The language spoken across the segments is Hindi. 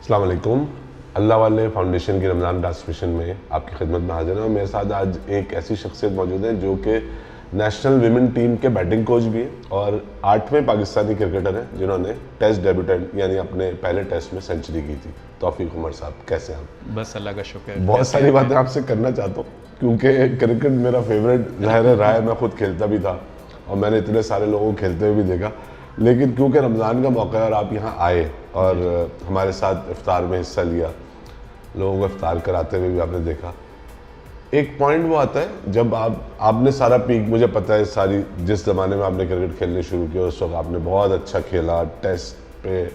अस्सलाम वालेकुम। अल्लाह वाले फाउंडेशन की रमज़ान ट्रांसमिशन में आपकी खिदमत में हाजिर है और मेरे साथ आज एक ऐसी शख्सियत मौजूद है जो कि नेशनल विमेन टीम के बैटिंग कोच भी हैं और 8वें पाकिस्तानी क्रिकेटर हैं जिन्होंने टेस्ट डेब्यूटेंट यानी अपने पहले टेस्ट में सेंचुरी की थी। तौफीक उमर साहब, कैसे हैं आप? बस अल्लाह का शुक्र है। बहुत सारी बातें आपसे करना चाहता हूँ क्योंकि क्रिकेट मेरा फेवरेट ज़ाहिर रहा है, मैं खुद खेलता भी था और मैंने इतने सारे लोगों को खेलते हुए भी देखा, लेकिन क्योंकि रमज़ान का मौका है और आप यहाँ आए और हमारे साथ इफ्तार में हिस्सा लिया, लोगों को इफ्तार कराते हुए भी आपने देखा, एक पॉइंट वो आता है जब आपने सारा पीक, मुझे पता है सारी जिस ज़माने में आपने क्रिकेट खेलने शुरू किया उस वक्त आपने बहुत अच्छा खेला, टेस्ट पे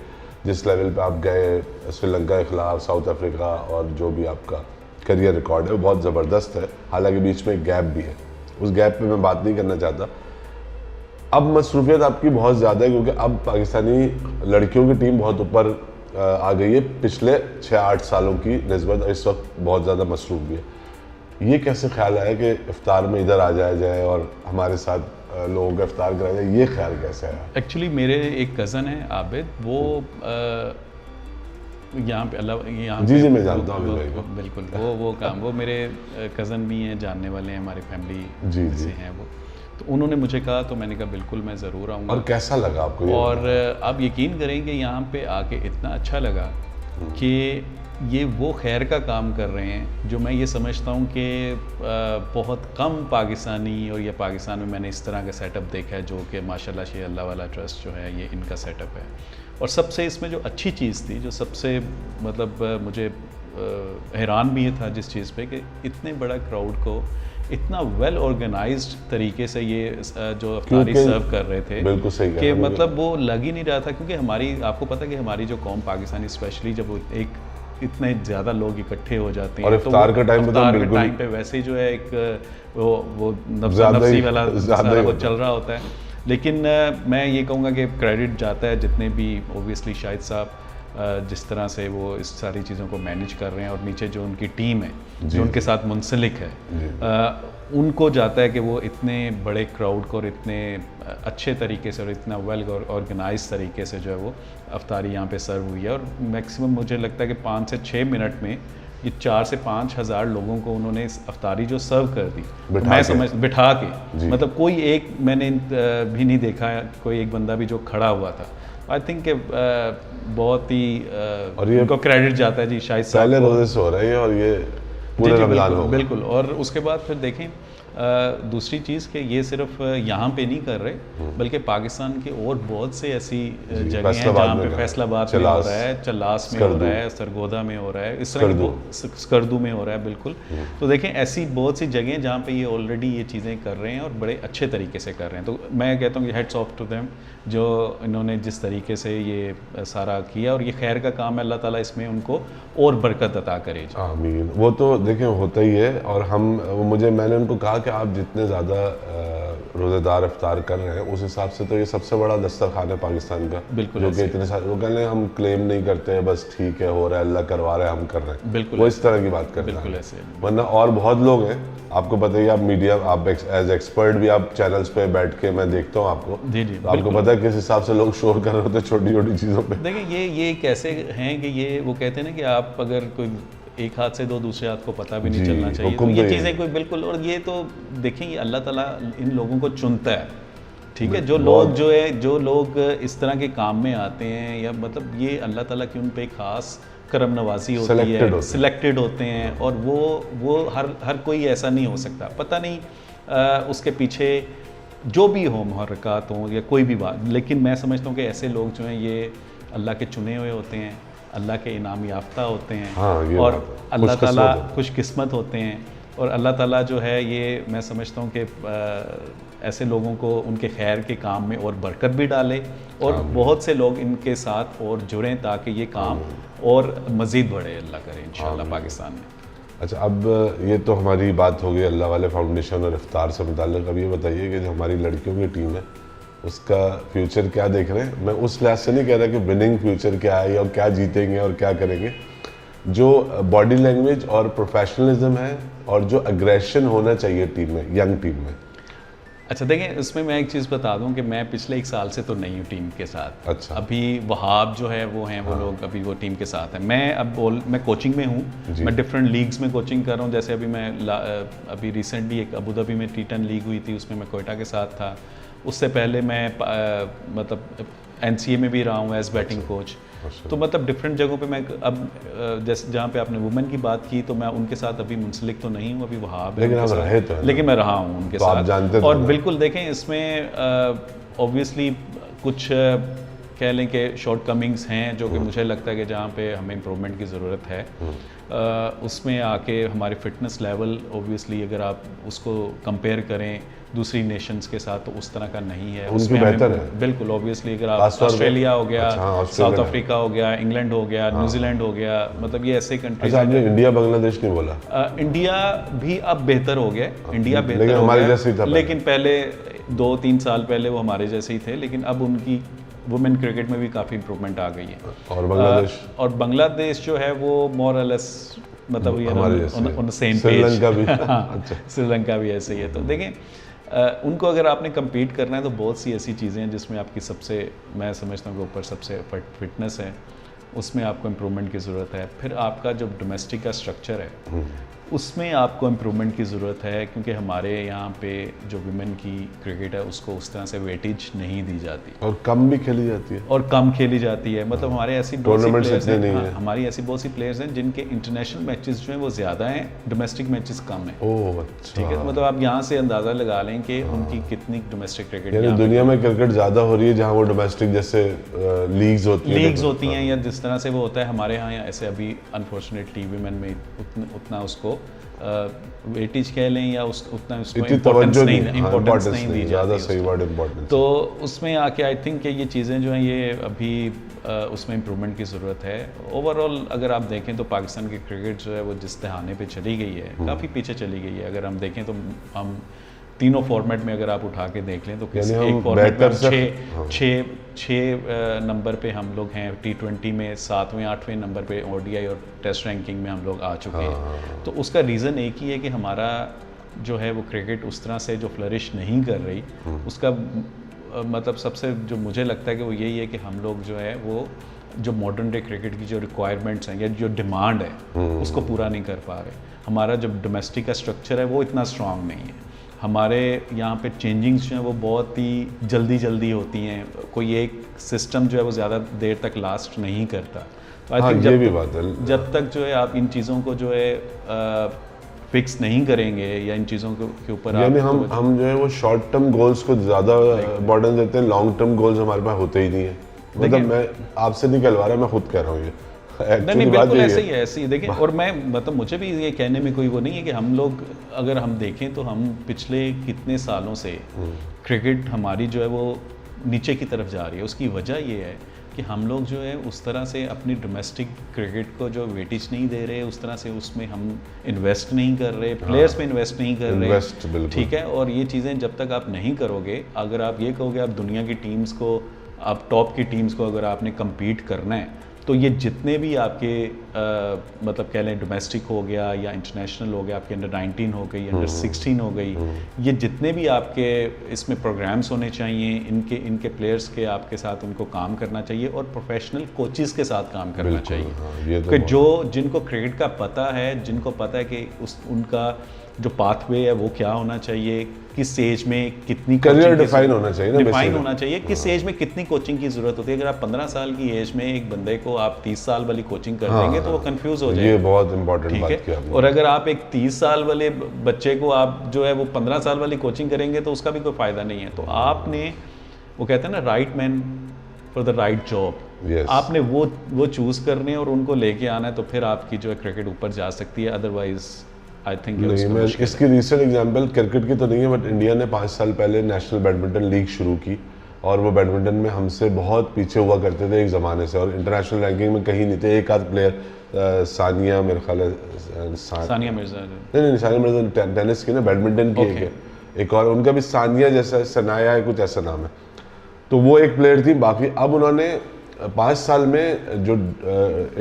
जिस लेवल पे आप गए श्रीलंका के खिलाफ, साउथ अफ्रीका, और जो भी आपका करियर रिकॉर्ड है वो बहुत ज़बरदस्त है। हालांकि बीच में एक गैप भी है, उस गैप पे मैं बात नहीं करना चाहता। अब मसरूफियत आपकी बहुत ज़्यादा है क्योंकि अब पाकिस्तानी लड़कियों की टीम बहुत ऊपर आ गई है पिछले 6-8 सालों की निस्बत, इस वक्त बहुत ज़्यादा मसरूफ भी है। ये कैसे ख्याल आया कि इफ्तार में इधर आ जाया जाए और हमारे साथ लोगों का इफ्तार कराया जाए, ये ख्याल कैसे आया? एक्चुअली मेरे एक कज़न है आबिद, वो यहाँ पे यहाँ जी मैं जानता हूँ भाई को। बिल्कुल वो मेरे कज़न भी हैं, जानने वाले हैं, हमारी फैमिली से हैं वो। तो उन्होंने मुझे कहा तो मैंने कहा बिल्कुल मैं ज़रूर आऊँगा। और कैसा लगा आपको ये? और आप यकीन करेंगे यहाँ पे आके इतना अच्छा लगा कि ये वो खैर का काम कर रहे हैं जो मैं ये समझता हूँ कि बहुत कम पाकिस्तानी और या पाकिस्तान में मैंने इस तरह का सेटअप देखा है, जो कि माशाल्लाह से अल्लाह वाला ट्रस्ट जो है ये इनका सेटअप है। और सबसे इसमें जो अच्छी चीज़ थी, जो सबसे मतलब मुझे हैरान भी था जिस चीज़ पे, कि इतने बड़ा क्राउड को इतना वेल ऑर्गेनाइज्ड तरीके से ये जो अफ्तारी सर्व कर रहे थे, बिल्कुल सही कि मतलब वो लग ही नहीं रहा था। क्योंकि हमारी, आपको पता है कि हमारी जो कौम पाकिस्तानी स्पेशली जब एक इतने ज़्यादा लोग इकट्ठे हो जाते हैं और इफ्तार के टाइम पे वैसे ही जो है एक वो नफ्सी वाला सारा कुछ चल रहा होता है। लेकिन मैं ये कहूँगा कि क्रेडिट जाता है जितने भी ओबियसली शाहिद साहब जिस तरह से वो इस सारी चीज़ों को मैनेज कर रहे हैं, और नीचे जो उनकी टीम है जो उनके साथ मुंसलिक है, उनको जाता है कि वो इतने बड़े क्राउड को और इतने अच्छे तरीके से और इतना वेल ऑर्गेनाइज तरीके से जो है वो अफ्तारी यहाँ पे सर्व हुई है। और मैक्सिमम मुझे लगता है कि 5 से 6 मिनट में ये 4 से 5 हज़ार लोगों को उन्होंने इस अफ्तारी जो सर्व कर दी, बिठा के मतलब कोई एक मैंने भी नहीं देखा है, कोई एक बंदा भी जो खड़ा हुआ था। आई थिंक बहुत ही और उनको क्रेडिट जाता है जी शाहिद साहब। पहले रोजे से हो रहा है और ये पूरे रमज़ान हो बिल्कुल। और उसके बाद फिर देखें दूसरी चीज़ कि ये सिर्फ यहाँ पे नहीं कर रहे, बल्कि पाकिस्तान के और बहुत से ऐसी जगह हैं जहाँ पे फैसलाबाद में हो रहा है, चलास में हो रहा है, सरगोदा में हो रहा है, इस तरह की स्कर्दू में हो रहा है। बिल्कुल। तो देखें ऐसी बहुत सी जगह हैं जहाँ पे ये ऑलरेडी ये चीज़ें कर रहे हैं और बड़े अच्छे तरीके से कर रहे हैं। तो मैं कहता हूँ कि हेड्स ऑफ टू देम, जो इन्होंने जिस तरीके से ये सारा किया, और ये खैर का काम है, अल्लाह ताला इसमें उनको और बरकत अता करे। आमीन। वो तो देखें होता ही है। और मैंने उनको कहा कि आप जितने ज़्यादा रोज़ेदार इफ्तार कर रहे हैं उस हिसाब से तो ये सबसे बड़ा दस्तरखान है पाकिस्तान का। बिल्कुल। जो कि इतने सारे वो कहने हम क्लेम नहीं करते, बस ठीक है हो रहा है, अल्लाह करवा रहा है, हम कर रहे हैं। बिल्कुल। वो इस तरह की बात करते हैं। बिल्कुल ऐसे। वरना और बहुत लोग हैं, आपको पता ही, आप मीडिया, आप एज एक्सपर्ट भी आप चैनल्स पे बैठ के मैं देखता हूँ आपको। जी जी। तो आपको पता है किस हिसाब से लोग शोर कर रहे होते हैं छोटी छोटी चीज़ों पे। देखिए ये कैसे हैं कि ये वो कहते हैं ना कि आप अगर कोई एक हाथ से दो, दूसरे हाथ को पता भी नहीं चलना चाहिए। तो ये चीज़ें कोई बिल्कुल, और ये तो देखें ये अल्लाह ताला इन लोगों को चुनता है, ठीक है। जो लोग इस तरह के काम में आते हैं, या मतलब ये अल्लाह ताला की उन पे खास करम नवाजी होती है, सिलेक्टेड होते हैं। और वो हर कोई ऐसा नहीं हो सकता। पता नहीं उसके पीछे जो भी हो, मुहर्रकात हों या कोई भी बात, लेकिन मैं समझता हूँ कि ऐसे लोग जो हैं ये अल्लाह के चुने हुए होते हैं, अल्लाह के इनाम याफ्ता होते हैं। और अल्लाह ताला खुशकिस्मत होते हैं। और अल्लाह ताला जो है ये मैं समझता हूँ कि ऐसे लोगों को उनके खैर के काम में और बरकत भी डाले, और बहुत से लोग इनके साथ और जुड़ें ताकि ये काम और मज़ीद बढ़े, अल्लाह करे इंशाअल्लाह पाकिस्तान में। अच्छा, अब ये तो हमारी बात हो गई अल्लाह वाले फाउंडेशन और इफ्तार से मुताल्लिक़। अब ये बताइए कि जो हमारी लड़कियों की टीम है उसका फ्यूचर क्या देख रहे हैं? मैं उस लिहाज से नहीं कह रहा कि विनिंग फ्यूचर क्या है और क्या जीतेंगे और क्या करेंगे। जो बॉडी लैंग्वेज और प्रोफेशनलिज्म है और जो अग्रेशन होना चाहिए टीम में, यंग टीम में। अच्छा देखें, इसमें मैं एक चीज़ बता दूं कि मैं पिछले 1 साल से तो नहीं हूँ टीम के साथ। अच्छा। अभी वहाब जो है वो हैं, वो लोग अभी वो टीम के साथ हैं। मैं कोचिंग में हूँ, मैं डिफरेंट लीग्स में कोचिंग कर रहा हूँ। जैसे अभी रिसेंटली एक अबू धाबी में T10 लीग हुई थी, उसमें मैं कोयटा के साथ था। उससे पहले मैं मतलब NCA में भी रहा हूँ एज बैटिंग कोच। तो मतलब डिफरेंट जगहों पे मैं अब जैसे जहाँ पे आपने वुमेन की बात की, तो मैं उनके साथ अभी मुंसलिक तो नहीं हूँ, अभी वहाब है लेकिन आप रहे तो हैं, लेकिन मैं रहा हूँ उनके तो साथ। आप जानते तो और हैं। बिल्कुल देखें, इसमें ऑब्वियसली कुछ कह लें कि शॉर्ट कमिंग्स हैं जो कि मुझे लगता है कि जहाँ पे हमें इम्प्रूवमेंट की ज़रूरत है। उसमें आके हमारे फिटनेस लेवल ऑब्वियसली अगर आप उसको कंपेयर करें दूसरी नेशंस के साथ तो उस तरह का नहीं है। उनकी बेहतर है बिल्कुल। ऑब्वियसली अगर आप खासतौर पे- ऑस्ट्रेलिया हो गया, अच्छा, साउथ अफ्रीका हो गया, इंग्लैंड हो गया, न्यूजीलैंड हो गया, मतलब ये ऐसे कंट्रीज। अच्छा, आपने इंडिया बांग्लादेश नहीं बोला। इंडिया भी अब बेहतर हो गया, इंडिया बेहतर लेकिन हो हमारे गया, जैसे ही था लेकिन पहले 2-3 साल पहले वो हमारे जैसे ही थे, लेकिन अब उनकी वुमेन क्रिकेट में भी काफ़ी इंप्रूवमेंट आ गई है। और बांग्लादेश जो है वो मोर और लेस मतलब on the same page. Sri Lanka भी अच्छा, श्रीलंका भी ऐसे ही है। तो देखें, उनको अगर आपने compete करना है तो बहुत सी ऐसी चीज़ें हैं जिसमें आपकी सबसे, मैं समझता हूँ कि ऊपर सबसे फिटनेस है, उसमें आपको इम्प्रूवमेंट की ज़रूरत है। फिर आपका जो डोमेस्टिक का स्ट्रक्चर है उसमें आपको इम्प्रूवमेंट की ज़रूरत है, क्योंकि हमारे यहाँ पे जो वुमेन की क्रिकेट है उसको उस तरह से वेटेज नहीं दी जाती और कम भी खेली जाती है, और कम खेली जाती है। मतलब हमारे ऐसी बहुत सी टूर्नामेंट्स प्लेयर्स इतने हैं, नहीं है। हमारी ऐसी बहुत सी प्लेयर्स हैं जिनके इंटरनेशनल मैचेस जो हैं वो ज़्यादा हैं, डोमेस्टिक मैचेस कम हैं। ओह अच्छा। ठीक है, तो मतलब आप यहाँ से अंदाज़ा लगा लें कि उनकी कितनी डोमेस्टिक क्रिकेट यानी दुनिया में क्रिकेट ज़्यादा हो रही है जहाँ वो डोमेस्टिक जैसे लीग्स होती हैं या जिस तरह से वो होता है हमारे यहाँ ऐसे अभी अनफॉर्चुनेटली वीमेन में उतना उसको वेटेज कह लें या उतना उसको इम्पोर्टेंस नहीं दी ज़्यादा जाती सही वर्ड इम्पोर्टेंस। तो उसमें आके आई थिंक कि ये चीज़ें जो हैं ये अभी उसमें इम्प्रूवमेंट की ज़रूरत है। ओवरऑल अगर आप देखें तो पाकिस्तान की क्रिकेट जो है वो जिस दहाने पे चली गई है, काफ़ी पीछे चली गई है। अगर हम देखें तो हम तीनों फॉर्मेट में अगर आप उठा के देख लें तो एक फॉर्मेट में 6 नंबर पे हम लोग हैं, T20 में 7वें 8वें नंबर पे ODI और टेस्ट रैंकिंग में हम लोग आ चुके हैं। तो उसका रीज़न एक ही है कि हमारा जो है वो क्रिकेट उस तरह से जो फ्लरिश नहीं कर रही, उसका मतलब सबसे जो मुझे लगता है कि वो यही है कि हम लोग जो है वो जो मॉडर्न डे क्रिकेट की जो रिक्वायरमेंट्स हैं या जो डिमांड है उसको पूरा नहीं कर पा रहे। हमारा जो डोमेस्टिक का स्ट्रक्चर है वो इतना स्ट्रांग नहीं है। हमारे यहाँ पे चेंजिंग्स जो हैं वो बहुत ही जल्दी होती हैं, कोई एक सिस्टम जो है वो ज़्यादा देर तक लास्ट नहीं करता। तो आई थिंक ये भी बात है, जब तक जो है आप इन चीज़ों को जो है फिक्स नहीं करेंगे या इन चीज़ों के ऊपर यानी हम जो है वो शॉर्ट टर्म गोल्स को ज़्यादा इम्पोर्टेंस देते हैं, लॉन्ग टर्म गोल्स हमारे पास होते ही नहीं है। मतलब मैं आपसे नहीं कहलवा रहा, मैं खुद कह रहा हूँ ये नहीं बिल्कुल ऐसे ही है, ऐसे ही देखें। और मैं मतलब मुझे भी ये कहने में कोई वो नहीं है कि हम लोग अगर हम देखें तो हम पिछले कितने सालों से क्रिकेट हमारी जो है वो नीचे की तरफ जा रही है। उसकी वजह ये है कि हम लोग जो है उस तरह से अपनी डोमेस्टिक क्रिकेट को जो वेटेज नहीं दे रहे, उस तरह से उसमें हम इन्वेस्ट नहीं कर रहे, प्लेयर्स पे इन्वेस्ट नहीं कर रहे। ठीक है, और ये चीज़ें जब तक आप नहीं करोगे, अगर आप ये कहोगे आप दुनिया की टीम्स को, आप टॉप की टीम्स को अगर आपने कम्पीट करना है तो ये जितने भी आपके मतलब कह लें डोमेस्टिक हो गया या इंटरनेशनल हो गया, आपके अंडर 19 हो गई, अंडर 16 हो गई, ये जितने भी आपके इसमें प्रोग्राम्स होने चाहिए, इनके प्लेयर्स के आपके साथ उनको काम करना चाहिए और प्रोफेशनल कोचेस के साथ काम करना चाहिए। कि जो जिनको क्रिकेट का पता है, जिनको पता है कि उनका जो पाथवे है वो क्या होना चाहिए, किस एज में कितनी करियर डिफाइन होना चाहिए, किस एज में कितनी कोचिंग की जरूरत होती है। अगर आप 15 साल की एज में एक बंदे को आप 30 साल वाली कोचिंग कर देंगे तो वो कंफ्यूज हो जाएगा। ये बहुत इंपॉर्टेंट बात की आपने। और अगर आप एक 30 साल वाले बच्चे को आप जो है वो 15 साल वाली कोचिंग करेंगे तो उसका भी कोई फायदा नहीं है। तो आपने, वो कहते हैं ना, right man for the right job, आपने वो चूज करने और उनको लेके आना है, तो फिर आपकी जो है क्रिकेट ऊपर जा सकती है। अदरवाइज आई थिंक नहीं, मैं इसकी रिसेंट एग्जांपल क्रिकेट की तो नहीं है, बट इंडिया ने 5 साल पहले नेशनल बैडमिंटन लीग शुरू की और वो बैडमिंटन में हमसे बहुत पीछे हुआ करते थे एक ज़माने से, और इंटरनेशनल रैंकिंग में कहीं नहीं थे। एक आध प्लेयर सानिया, मेरे ख्याल है सानिया मिर्जा, नहीं सानिया मिर्जा टेनिस की ना, बैडमिंटन की एक और उनका भी सानिया जैसा, सनाया है कुछ ऐसा नाम है, तो वो एक प्लेयर थी। बाकी अब उन्होंने 5 साल में जो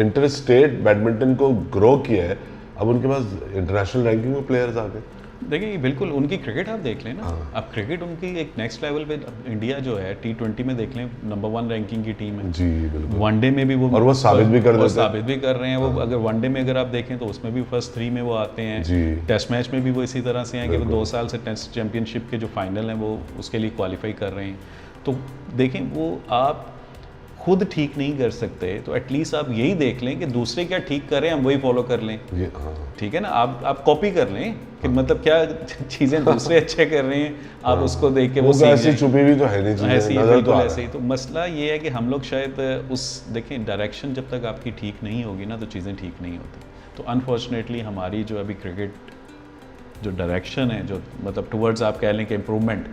इंटर स्टेट बैडमिंटन को ग्रो किया है, अब उनके पास इंटरनेशनल रैंकिंग में प्लेयर्स आ गए। देखिए बिल्कुल उनकी क्रिकेट आप देख लें ना, अब क्रिकेट उनकी एक नेक्स्ट लेवल पे, इंडिया जो है T20 में देख लें नंबर 1 रैंकिंग की टीम है जी बिल्कुल। वनडे में भी वो, और वो साबित भी कर देते हैं। साबित भी कर रहे हैं वो। अगर वनडे में अगर आप देखें तो उसमें भी फर्स्ट 3 में वो आते हैं जी। टेस्ट मैच में भी वो इसी तरह से हैं कि वो 2 साल से टेस्ट चैंपियनशिप के जो फाइनल हैं वो उसके लिए क्वालिफाई कर रहे हैं। तो देखें वो आप खुद ठीक नहीं कर सकते तो एटलीस्ट आप यही देख लें कि दूसरे क्या ठीक कर रहे हैं हम वही फॉलो कर लें। ठीक है ना, आप कॉपी कर लें कि मतलब क्या चीज़ें दूसरे अच्छे कर रहे हैं आप उसको देख के वो सीख ऐसी छुपी भी तो है नहीं चीज़ें, ऐसी नज़र बिल्कुल तो ऐसे ही। तो मसला ये है कि हम लोग शायद उस देखें डायरेक्शन जब तक आपकी ठीक नहीं होगी ना तो चीज़ें ठीक नहीं होती। तो अनफॉर्चुनेटली हमारी जो अभी क्रिकेट जो डायरेक्शन है जो मतलब टुवर्ड्स आप कह लें कि इम्प्रूवमेंट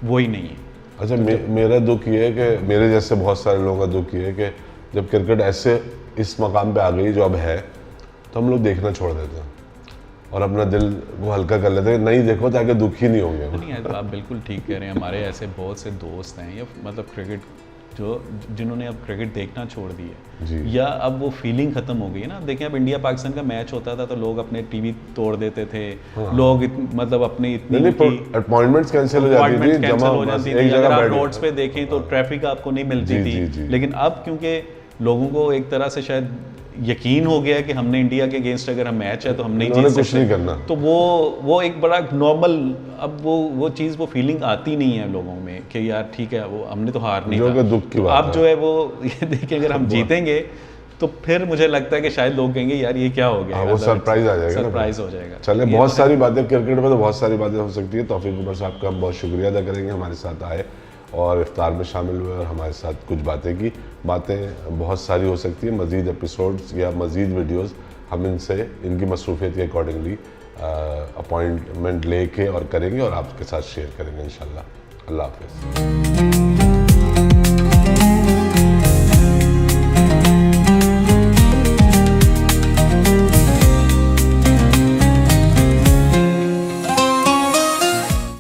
वो ही नहीं है। अच्छा मेरा दुख ये है कि मेरे जैसे बहुत सारे लोगों का दुख ये है कि जब क्रिकेट ऐसे इस मकाम पे आ गई जो अब है तो हम लोग देखना छोड़ देते हैं और अपना दिल वो हल्का कर लेते हैं, नहीं देखो ताकि दुख ही नहीं होंगे। नहीं तो आप बिल्कुल ठीक कह रहे हैं, हमारे ऐसे बहुत से दोस्त हैं या मतलब क्रिकेट जो जिन्होंने अब क्रिकेट देखना छोड़ दी है या अब वो फीलिंग खत्म हो गई है ना। देखें अब इंडिया पाकिस्तान का मैच होता था तो लोग अपने टीवी तोड़ देते थे, लोग मतलब अपनी इतनी अपॉइंटमेंट्स कैंसिल हो जाती थी, अगर आप रोड्स पे देखें तो ट्रैफिक आपको नहीं मिलती थी। लेकिन अब क्योंकि लोगों को एक तरह से शायद यकीन हो गया है कि हमने इंडिया के अगेंस्ट अगर हम मैच है तो हम नहीं जीत सकते, कुछ नहीं करना, तो वो एक बड़ा नॉर्मल अब वो चीज़ वो फीलिंग आती नहीं है लोगों में कि यार ठीक है वो हमने तो हार नहीं जो दुख की बात अब जो है वो ये देखिए अगर हम जीतेंगे तो फिर मुझे लगता है कि शायद लोग कहेंगे यार ये क्या हो गया, वो सरप्राइज आ जाएगा, सरप्राइज हो जाएगा। चले बहुत सारी बातें क्रिकेट में तो बहुत सारी बातें हो सकती है। तौफीक उमर साहब का हम बहुत शुक्रिया अदा करेंगे हमारे साथ आए और इफ्तार में शामिल हुए और हमारे साथ कुछ बातें की। बातें बहुत सारी हो सकती है, मज़ीद एपिसोड्स या मज़ीद वीडियोस हम इनकी मसरूफियत के अकॉर्डिंगली अपॉइंटमेंट लेके और करेंगे और आपके साथ शेयर करेंगे इंशाल्लाह। अल्लाह हाफ़िज़।